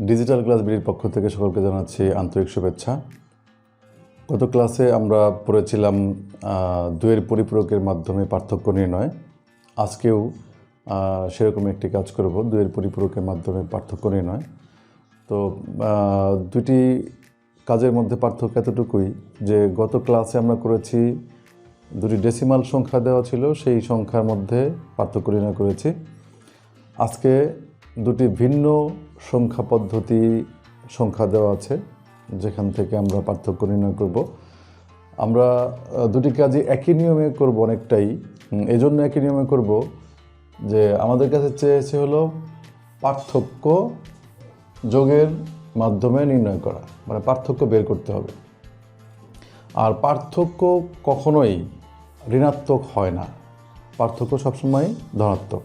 Digital class বিডির পক্ষ থেকে সকলকে জানাচ্ছি আন্তরিক শুভেচ্ছা। গত ক্লাসে আমরা পড়েছিলাম দুইয়ের পরিপূরকের মাধ্যমে পার্থক্য নির্ণয়। আজকেও সেরকম একটি কাজ করব, দুইয়ের পরিপূরকের মাধ্যমে পার্থক্য নির্ণয়। তো দুটি কাজের মধ্যে পার্থক্য এতটুকুই যে গত ক্লাসে আমরা করেছি দুটি ডেসিমাল সংখ্যা দেওয়া ছিল, সেই সংখ্যার মধ্যে পার্থক্য নির্ণয় করেছি। আজকে দুটি ভিন্ন সংখ্যা পদ্ধতি সংখ্যা দেওয়া আছে, যেখান থেকে আমরা পার্থক্য নির্ণয় করব। আমরা দুটি কাজই একই নিয়মে করব অনেকটাই। এই জন্য একই নিয়মে করব যে আমাদের কাছে চেয়েছে হলো পার্থক্য যোগের মাধ্যমে নির্ণয় করা, মানে পার্থক্য বের করতে হবে। আর পার্থক্য কখনোই ঋণাত্মক হয় না, পার্থক্য সবসময় ধনাত্মক।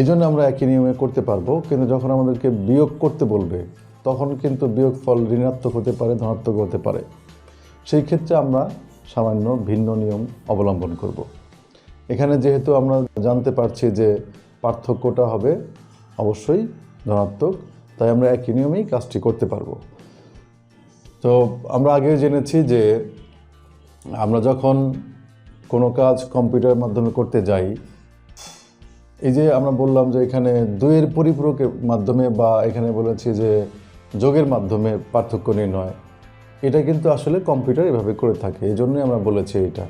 এই জন্য আমরা একই নিয়মে করতে পারবো, কিন্তু যখন আমাদেরকে বিয়োগ করতে বলবে তখন কিন্তু বিয়োগফল ঋণাত্মক হতে পারে, ধনাত্মক হতে পারে। সেই ক্ষেত্রে আমরা সামান্য ভিন্ন নিয়ম অবলম্বন করব। এখানে যেহেতু আমরা জানতে পারছি যে পার্থক্যটা হবে অবশ্যই ধনাত্মক, তাই আমরা একই নিয়মেই কাজটি করতে পারবো। তো আমরা আগে জেনেছি যে আমরা যখন কোনো কাজ কম্পিউটারের মাধ্যমে করতে যাই, এই যে আমরা বললাম যে এখানে দুইয়ের পরিপূরকের মাধ্যমে বা এখানে বলেছি যে যোগের মাধ্যমে পার্থক্য নির্ণয়, এটা কিন্তু আসলে কম্পিউটার এভাবে করে থাকে, এই জন্যই আমরা বলেছি এটা।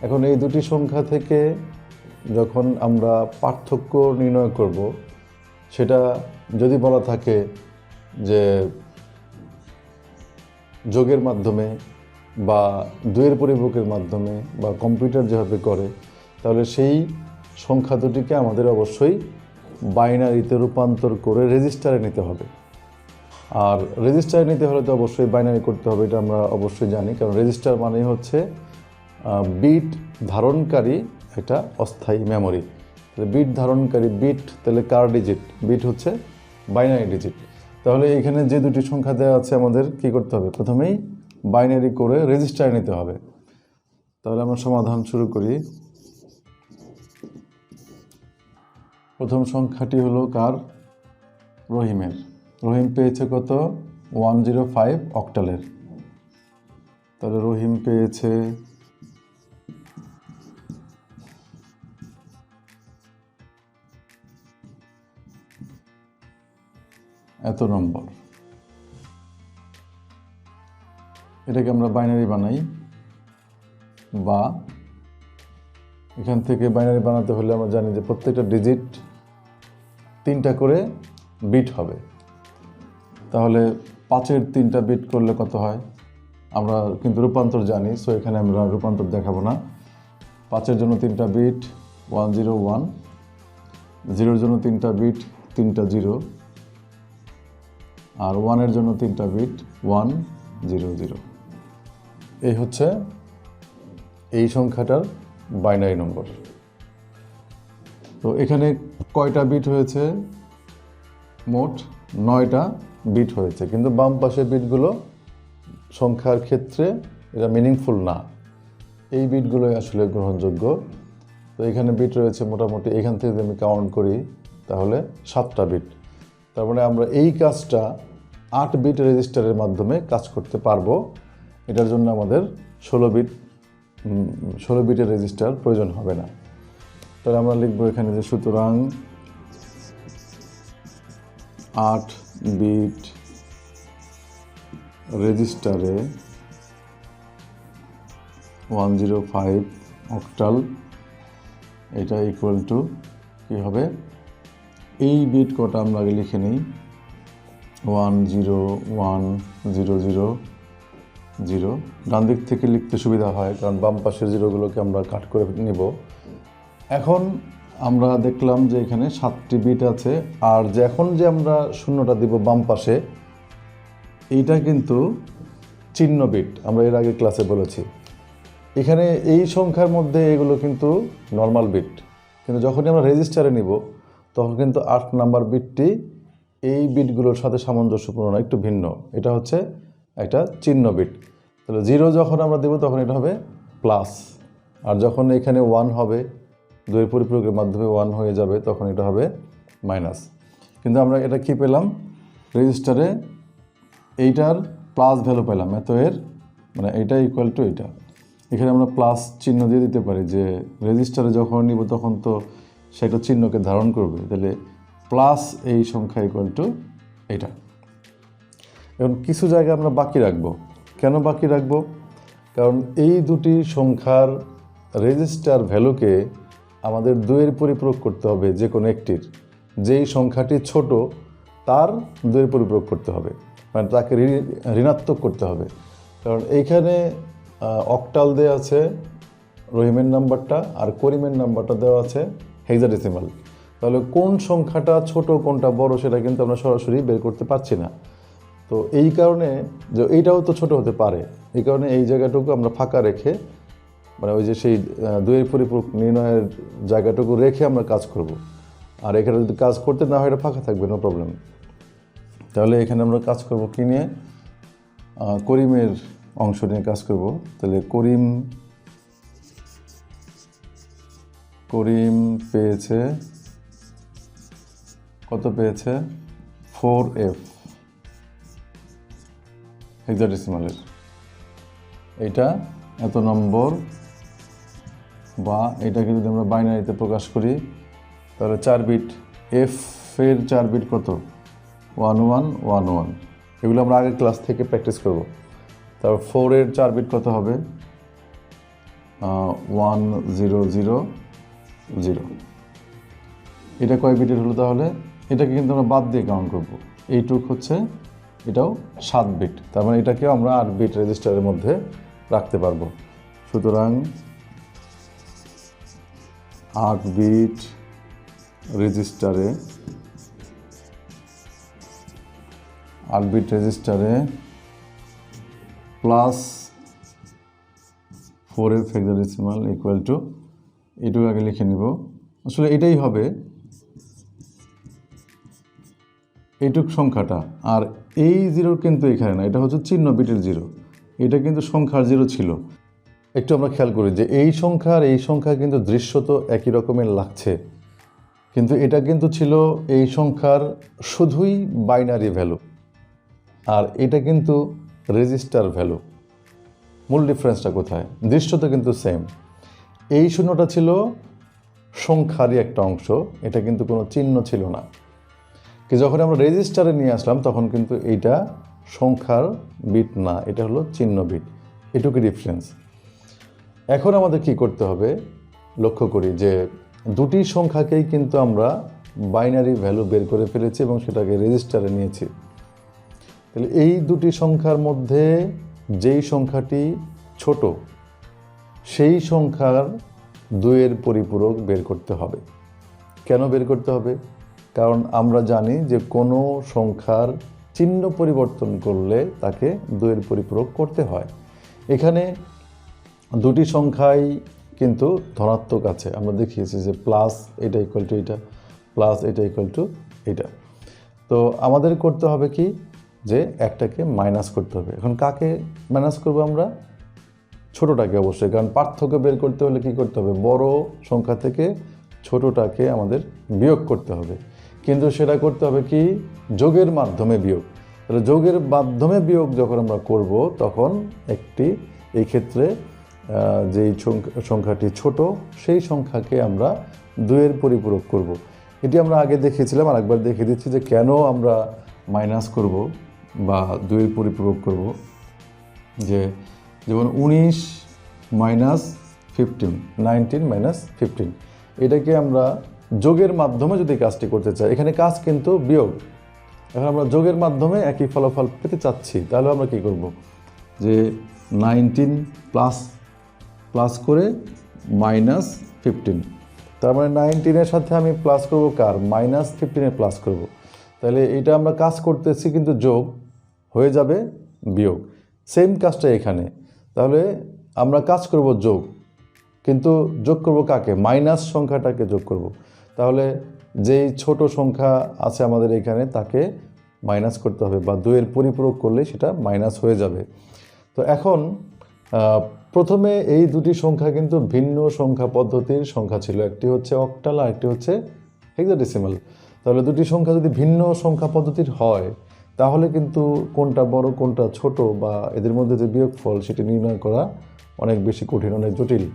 এখন এই দুটি সংখ্যা থেকে যখন আমরা পার্থক্য নির্ণয় করব, সেটা যদি বলা থাকে যে যোগের মাধ্যমে বা দুইয়ের পরিপূরকের মাধ্যমে বা কম্পিউটার যেভাবে করে, তাহলে সেই সংখ্যা দুটিকে আমাদের অবশ্যই বাইনারিতে রূপান্তর করে রেজিস্টারে নিতে হবে। আর রেজিস্টারে নিতে হলে তো অবশ্যই বাইনারি করতে হবে, এটা আমরা অবশ্যই জানি, কারণ রেজিস্টার মানেই হচ্ছে বিট ধারণকারী একটা অস্থায়ী মেমোরি। তাহলে বিট ধারণকারী, বিট তাহলে কার ডিজিট, বিট হচ্ছে বাইনারি ডিজিট। তাহলে এখানে যে দুটি সংখ্যা দেওয়া আছে আমাদের কি করতে হবে, প্রথমেই বাইনারি করে রেজিস্টারে নিতে হবে। তাহলে আমরা সমাধান শুরু করি। প্রথম সংখ্যাটি হলো কার, রহিমের। রহিম পেয়েছে কত, 105 অক্টালের। তাহলে রহিম পেয়েছে এত নম্বর। এটাকে আমরা বাইনারি বানাই, বা এখান থেকে বাইনারি বানাতে হলে আমরা জানি যে প্রত্যেকটা ডিজিট 3টা করে বিট হবে। তাহলে 5-এর 3টা বিট করলে কত হয়, আমরা কিন্তু রূপান্তর জানি, সো এখানে আমরা রূপান্তর দেখাবো না। 5-এর জন্য 3টা বিট 101, 0-এর জন্য 3টা বিট 3টা 0, আর 1-এর জন্য 3টা বিট 100। এই হচ্ছে এই সংখ্যাটার বাইনারি নম্বর। তো এখানে কয়টা বিট হয়েছে, মোট 9টা বিট হয়েছে, কিন্তু বাম পাশের বিটগুলো সংখ্যার ক্ষেত্রে এটা মিনিংফুল না, এই বিটগুলোই আসলে গ্রহণযোগ্য। তো এখানে বিট রয়েছে মোটামুটি, এখান থেকে যদি আমি কাউন্ট করি তাহলে 7টা বিট। তার মানে আমরা এই কাজটা 8 বিট রেজিস্টারের মাধ্যমে কাজ করতে পারবো। এটার জন্য আমাদের 16 বিটের রেজিস্টার প্রয়োজন হবে না। তাহলে আমরা লিখবো এখানে যে সুতরাং 8 বিট রেজিস্টারে 105 অক্টাল, এটা ইকুয়াল টু কী হবে, এই বিট কটা আমরা আগে লিখে নিই, 1010000। ডান দিক থেকে লিখতে সুবিধা হয়, কারণ বাম পাশের জিরোগুলোকে আমরা কাট করে নিব। এখন আমরা দেখলাম যে এখানে 7টি বিট আছে, আর যে এখন যে আমরা শূন্যটা দিব বাম পাশে, এইটা কিন্তু চিহ্ন বিট, আমরা এর আগে ক্লাসে বলেছি। এখানে এই সংখ্যার মধ্যে এগুলো কিন্তু নর্মাল বিট, কিন্তু যখনই আমরা রেজিস্টারে নিব তখন কিন্তু 8 নাম্বার বিটটি এই বিটগুলোর সাথে সামঞ্জস্যপূর্ণ, একটু ভিন্ন, এটা হচ্ছে একটা চিহ্ন বিট। তাহলে 0 যখন আমরা দেব তখন এটা হবে প্লাস, আর যখন এখানে 1 হবে, দুইয়ের পরিপূরকের মাধ্যমে 1 হয়ে যাবে, তখন এটা হবে মাইনাস। কিন্তু আমরা এটা কি পেলাম, রেজিস্টারে এইটার প্লাস ভ্যালু পেলাম, এত এর মানে এইটা ইকুয়াল টু এইটা। এখানে আমরা প্লাস চিহ্ন দিয়ে দিতে পারি যে রেজিস্টারে যখন নিব তখন তো সেটা চিহ্নকে ধারণ করবে, তাহলে প্লাস এই সংখ্যা ইকুয়াল টু এইটা। এখন কিছু জায়গা আমরা বাকি রাখবো। কেন বাকি রাখবো? কারণ এই দুটি সংখ্যার রেজিস্টার ভ্যালুকে আমাদের 2-এর পরিপূরক করতে হবে, যে কোনো একটির। যেই সংখ্যাটি ছোট তার 2-এর পরিপূরক করতে হবে, মানে তাকে ঋণাত্মক করতে হবে। কারণ এইখানে অক্টাল দেওয়া আছে রহিমের নাম্বারটা, আর করিমের নাম্বারটা দেওয়া আছে হেক্সাডেসিমাল। তাহলে কোন সংখ্যাটা ছোট কোনটা বড় সেটা কিন্তু আমরা সরাসরি বের করতে পারছি না। তো এই কারণে যে এইটাও তো ছোট হতে পারে, এই কারণে এই জায়গাটুকু আমরা ফাঁকা রেখে, মানে ওই যে সেই 2-এর পরিপূরক নির্ণয়ের জায়গাটুকু রেখে আমরা কাজ করব। আর এখানে যদি কাজ করতে না হয় এটা ফাঁকা থাকবে, নো প্রবলেম। তাহলে এখানে আমরা কাজ করব কি নিয়ে? করিমের অংশ নিয়ে কাজ করব। তাহলে করিম পেয়েছে কত? পেয়েছে 4F হেক্সাডেসিমালের। এইটা এত নম্বর, বা এটাকে যদি আমরা বাইনারিতে প্রকাশ করি তাহলে 4 বিট, এফ এর 4 বিট কত? 1111। এগুলো আমরা আগের ক্লাস থেকে প্র্যাকটিস করব। তারপর 4 এর 4 বিট কত হবে? 1000। এটা কয় বিটের হলো তাহলে? এটাকে কিন্তু আমরা বাদ দিয়ে কাউন্ট করব। এইটুক হচ্ছে, এটাও 7 বিট, তার মানে এটাকেও আমরা 8 বিট রেজিস্টারের মধ্যে রাখতে পারবো। সুতরাং 8 বিট রেজিস্টারে plus 4F hexadecimal equal to, এইটুকু আগে লিখে নিব। আসলে এটাই হবে এইটুক সংখ্যাটা, আর এই জিরো কিন্তু এখানে না, এটা হচ্ছে চিহ্ন বিটের জিরো। এটা কিন্তু সংখ্যার জিরো ছিল। একটু আমরা খেয়াল করি যে এই সংখ্যা কিন্তু দৃশ্যত একই রকমের লাগছে, কিন্তু এটা কিন্তু ছিল এই সংখ্যার শুধুই বাইনারি ভ্যালু, আর এটা কিন্তু রেজিস্টার ভ্যালু। মূল ডিফারেন্সটা কোথায়? দৃশ্যত কিন্তু সেম। এই শূন্যটা ছিল সংখ্যারই একটা অংশ, এটা কিন্তু কোনো চিহ্ন ছিল না। কি যখন আমরা রেজিস্টারে নিয়ে আসলাম তখন কিন্তু এইটা সংখ্যার বিট না, এটা হলো চিহ্ন বিট। এটুকু ডিফারেন্স। এখন আমাদের কি করতে হবে? লক্ষ্য করি যে দুটি সংখ্যাকেই কিন্তু আমরা বাইনারি ভ্যালু বের করে ফেলেছি এবং সেটাকে রেজিস্টারে নিয়েছি। তাহলে এই দুটি সংখ্যার মধ্যে যেই সংখ্যাটি ছোট সেই সংখ্যার 2-এর পরিপূরক বের করতে হবে। কেন বের করতে হবে? কারণ আমরা জানি যে কোনো সংখ্যার চিহ্ন পরিবর্তন করলে তাকে 2-এর পরিপূরক করতে হয়। এখানে দুটি সংখ্যাই কিন্তু ধনাত্মক আছে, আমরা দেখিয়েছি যে প্লাস এটা ইকুয়াল টু এটা, প্লাস এটা ইকুয়াল টু এটা। তো আমাদের করতে হবে কি, যে একটাকে মাইনাস করতে হবে। এখন কাকে মাইনাস করবো আমরা? ছোটোটাকে অবশ্যই, কারণ পার্থক্য বের করতে হলে কি করতে হবে? বড় সংখ্যা থেকে ছোটোটাকে আমাদের বিয়োগ করতে হবে, কিন্তু সেটা করতে হবে কি? যোগের মাধ্যমে বিয়োগ। তাহলে যোগের মাধ্যমে বিয়োগ যখন আমরা করব তখন এই ক্ষেত্রে যেই সংখ্যাটি ছোট সেই সংখ্যাকে আমরা 2-এর পরিপূরক করব। এটি আমরা আগে দেখিয়েছিলাম, আর একবার দেখিয়ে দিচ্ছি যে কেন আমরা মাইনাস করব বা 2-এর পরিপূরক করব। যেমন 19 মাইনাস 15, 19 মাইনাস 15, এটাকে আমরা যোগের মাধ্যমে যদি কাজটি করতে চাই, এখানে কাজ কিন্তু বিয়োগ। এখন আমরা যোগের মাধ্যমে একই ফলাফল পেতে চাচ্ছি, তাহলে আমরা কি করব? যে 19 প্লাস করে মাইনাস 15, তার মানে 19-এর সাথে আমি প্লাস করব কার? মাইনাস 15-এর প্লাস করব। তাহলে এটা আমরা কাজ করতেছি কিন্তু যোগ হয়ে যাবে বিয়োগ। সেম কাজটা এখানে। তাহলে আমরা কাজ করব যোগ, কিন্তু যোগ করব কাকে? মাইনাস সংখ্যাটাকে যোগ করব। তাহলে যেই ছোট সংখ্যা আছে আমাদের এখানে তাকে মাইনাস করতে হবে, বা 2-এর পরিপূরক করলে সেটা মাইনাস হয়ে যাবে। তো এখন প্রথমে এই দুটি সংখ্যা কিন্তু ভিন্ন সংখ্যা পদ্ধতির সংখ্যা ছিল, একটি হচ্ছে অক্টাল আর একটি হচ্ছে হেক্সাডেসিমাল। তাহলে দুটি সংখ্যা যদি ভিন্ন সংখ্যা পদ্ধতির হয় তাহলে কিন্তু কোনটা বড় কোনটা ছোট বা এদের মধ্যে যে বিয়োগফল সেটি নির্ণয় করা অনেক বেশি কঠিন, অনেক জটিল।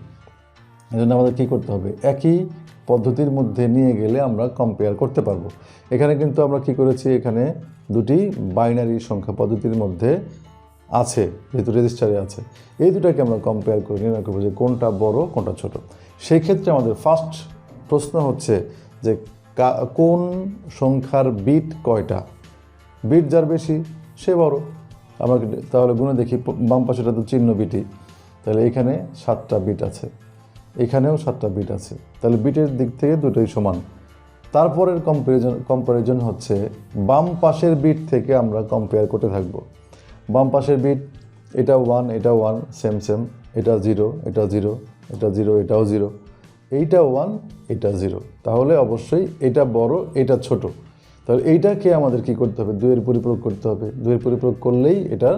এজন্য আমাদের কী করতে হবে, একই পদ্ধতির মধ্যে নিয়ে গেলে আমরা কম্পেয়ার করতে পারবো। এখানে কিন্তু আমরা কি করেছি, এখানে দুটি বাইনারি সংখ্যা পদ্ধতির মধ্যে আছে, যেহেতু রেজিস্টারে আছে, এই দুটাকে আমরা কম্পেয়ার করে নির্ণয় করবো যে কোনটা বড় কোনটা ছোট। সেই ক্ষেত্রে আমাদের ফার্স্ট প্রশ্ন হচ্ছে যে কোন সংখ্যার বিট কয়টা, বিট যার বেশি সে বড়। আমরা তাহলে গুণে দেখি, বাম পাশেটা তো চিহ্ন বিটই, তাহলে এখানে 7টা বিট আছে, এখানেও 7টা বিট আছে, তাহলে বিটের দিক থেকে দুটোই সমান। তারপরের কম্পারিজন হচ্ছে বাম পাশের বিট থেকে আমরা কম্পেয়ার করতে থাকব। বাম পাশের বিট এটা 1, এটা 1, সেম সেম, এটা 0, এটা 0, এটা 0, এটাও 0, এইটা 1, এটা 0, তাহলে অবশ্যই এটা বড় এটা ছোট। তাহলে এইটাকে আমাদের কি করতে হবে, 2-এর পরিপূরক করতে হবে। 2-এর পরিপূরক করলেই এটার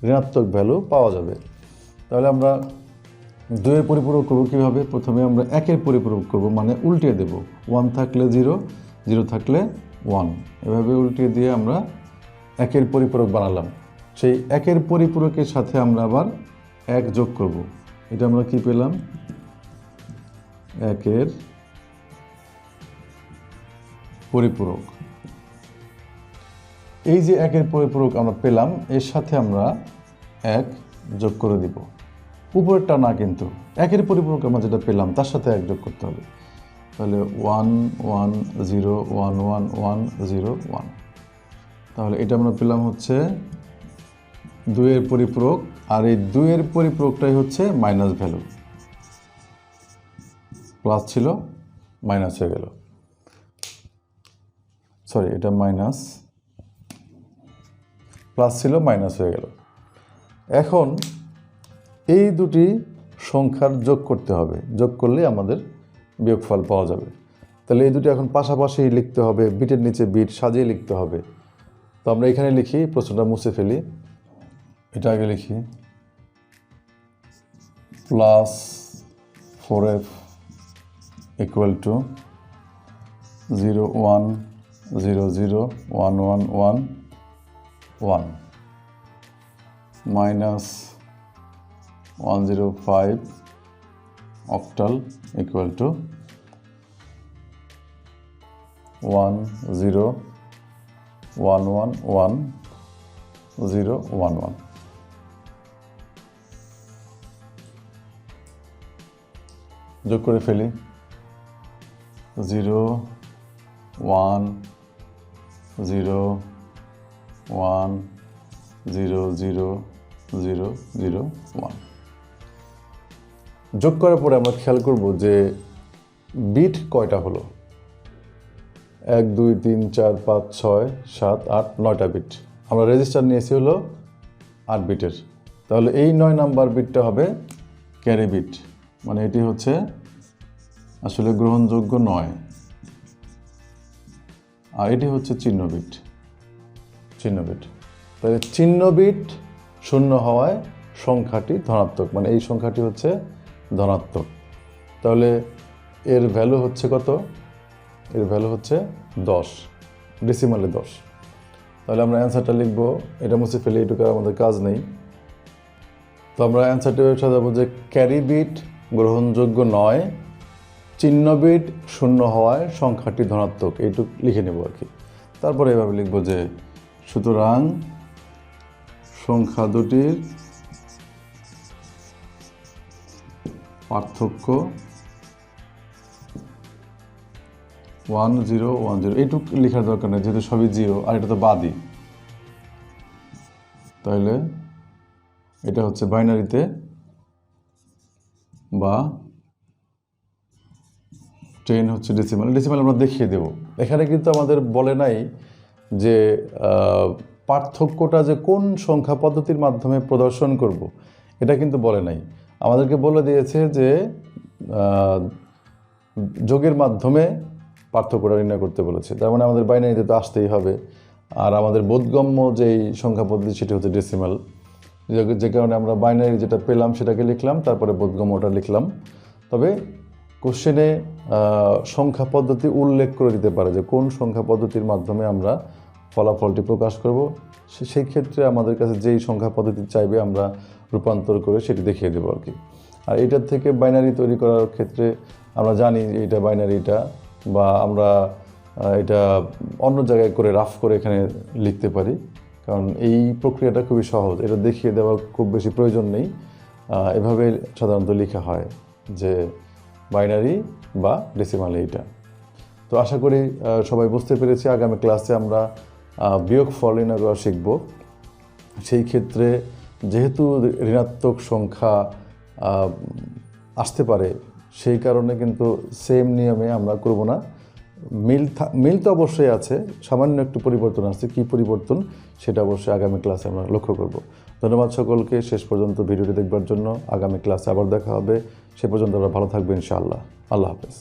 ঋণাত্মক ভ্যালু পাওয়া যাবে। তাহলে আমরা 2-এর পরিপূরক করব কীভাবে, প্রথমে আমরা 1-এর পরিপূরক করব, মানে উল্টিয়ে দেব। 1 থাকলে 0, 0 থাকলে 1, এভাবে উল্টিয়ে দিয়ে আমরা 1-এর পরিপূরক বানালাম। সেই 1-এর পরিপূরকের সাথে আমরা আবার 1 যোগ করব। এটা আমরা কি পেলাম, 1-এর পরিপূরক। এই যে 1-এর পরিপূরক আমরা পেলাম, এর সাথে আমরা 1 যোগ করে দিব, উপরেরটা না, কিন্তু 1-এর পরিপূরক আমরা যেটা পেলাম তার সাথে 1 যোগ করতে হবে। তাহলে 1 1 0 1 1 1 0 1, তাহলে এটা আমরা পেলাম হচ্ছে 2-এর পরিপূরক। আর এই 2-এর পরিপূরকটাই হচ্ছে মাইনাস ভ্যালু, প্লাস ছিল মাইনাস হয়ে গেল, সরি এটা মাইনাস, প্লাস ছিল মাইনাস হয়ে গেল। এখন এই দুটি সংখ্যার যোগ করতে হবে, যোগ করলে আমাদের বিয়োগফল পাওয়া যাবে। তাহলে এই দুটি এখন পাশাপাশি লিখতে হবে, বিটের নিচে বিট সাজিয়ে লিখতে হবে। তো আমরা এখানে লিখি, প্রশ্নটা মুছে ফেলি, এটা আগে লিখি, plus 4f equal to 0 1 0 0 1 1 1 1 minus 105 octal equal to 1 0 1 1 1 0 1 1। যোগ করে ফেলি, 0 1 0 1 0 0 0 0 1। যোগ করার পরে আমরা খেয়াল করব যে বিট কয়টা হলো, 1 2 3 4 5 6 7 8 9টা বিট। আমরা রেজিস্টার নিয়েছি হলো 8 বিটের, তাহলে এই 9 নাম্বার বিটটা হবে ক্যারি বিট, মানে এটি হচ্ছে আসলে গ্রহণযোগ্য নয়। আর এটি হচ্ছে চিহ্ন বিট, চিহ্ন বিট। তাহলে চিহ্ন বিট শূন্য হওয়ায় সংখ্যাটি ধনাত্মক, মানে এই সংখ্যাটি হচ্ছে ধনাত্মক। তাহলে এর ভ্যালু হচ্ছে কত, এর ভ্যালু হচ্ছে 10, ডেসিমালে 10। তাহলে আমরা অ্যান্সারটা লিখবো, এটা মুছে ফেলে, এটুকু আমাদের কাজ নেই। তো আমরা অ্যান্সারটা সাজাবো যে ক্যারি বিট গ্রহণযোগ্য নয়, চিহ্ন বিট শূন্য হওয়ায় সংখ্যাটি ধনাত্মক, এইটুকু লিখে নেব আর কি। তারপরে এভাবে লিখবো যে সুতরাং সংখ্যা দুটির পার্থক্য 1 0 1 0, এইটুকু লেখার দরকার নেই, যেহেতু সবই 0 আর এটা তো বাদই। তাহলে এটা হচ্ছে বাইনারিতে বা 10 হচ্ছে ডেসিমাল। ডেসিমাল আমরা দেখিয়ে দেব। এখানে কিন্তু আমাদের বলে নাই যে পার্থক্যটা যে কোন সংখ্যা পদ্ধতির মাধ্যমে প্রদর্শন করব, এটা কিন্তু বলে নাই। আমাদেরকে বলে দিয়েছে যে যোগের মাধ্যমে পার্থক্যটা নির্ণয় করতে বলেছে, তার মানে আমাদের বাইনারিতে তো আসতেই হবে। আর আমাদের বোধগম্য যেই সংখ্যা পদ্ধতি সেটি হচ্ছে ডেসিমাল, যে কারণে আমরা বাইনারি যেটা পেলাম সেটাকে লিখলাম, তারপরে বোধগম্যটা লিখলাম। তবে কোশ্চেনে সংখ্যা পদ্ধতি উল্লেখ করে দিতে পারে যে কোন সংখ্যা পদ্ধতির মাধ্যমে আমরা ফলাফলটি প্রকাশ করব। সেই ক্ষেত্রে আমাদের কাছে যেই সংখ্যা পদ্ধতি চাইবে আমরা রূপান্তর করে সেটি দেখিয়ে দেবো আর কি। আর এটার থেকে বাইনারি তৈরি করার ক্ষেত্রে আমরা জানি এটা বাইনারিটা, বা আমরা এটা অন্য জায়গায় করে রাফ করে এখানে লিখতে পারি, কারণ এই প্রক্রিয়াটা খুবই সহজ, এটা দেখিয়ে দেওয়া খুব বেশি প্রয়োজন নেই। এভাবে সাধারণত লেখা হয় যে বাইনারি বা ডেসিমাল এইটা। তো আশা করি সবাই বুঝতে পেরেছি। আগামী ক্লাসে আমরা বিয়োগফল নির্ণয় করা শিখব। সেই ক্ষেত্রে যেহেতু ঋণাত্মক সংখ্যা আসতে পারে, সেই কারণে কিন্তু সেম নিয়মে আমরা করব না। মিল তো অবশ্যই আছে, সামান্য একটু পরিবর্তন আছে। কি পরিবর্তন সেটা অবশ্যই আগামী ক্লাসে আমরা লক্ষ্য করব। ধন্যবাদ সকলকে শেষ পর্যন্ত ভিডিওটি দেখবার জন্য। আগামী ক্লাসে আবার দেখা হবে। সে পর্যন্ত আমরা ভালো থাকবেন ইনশাআল্লাহ। আল্লাহ হাফেজ।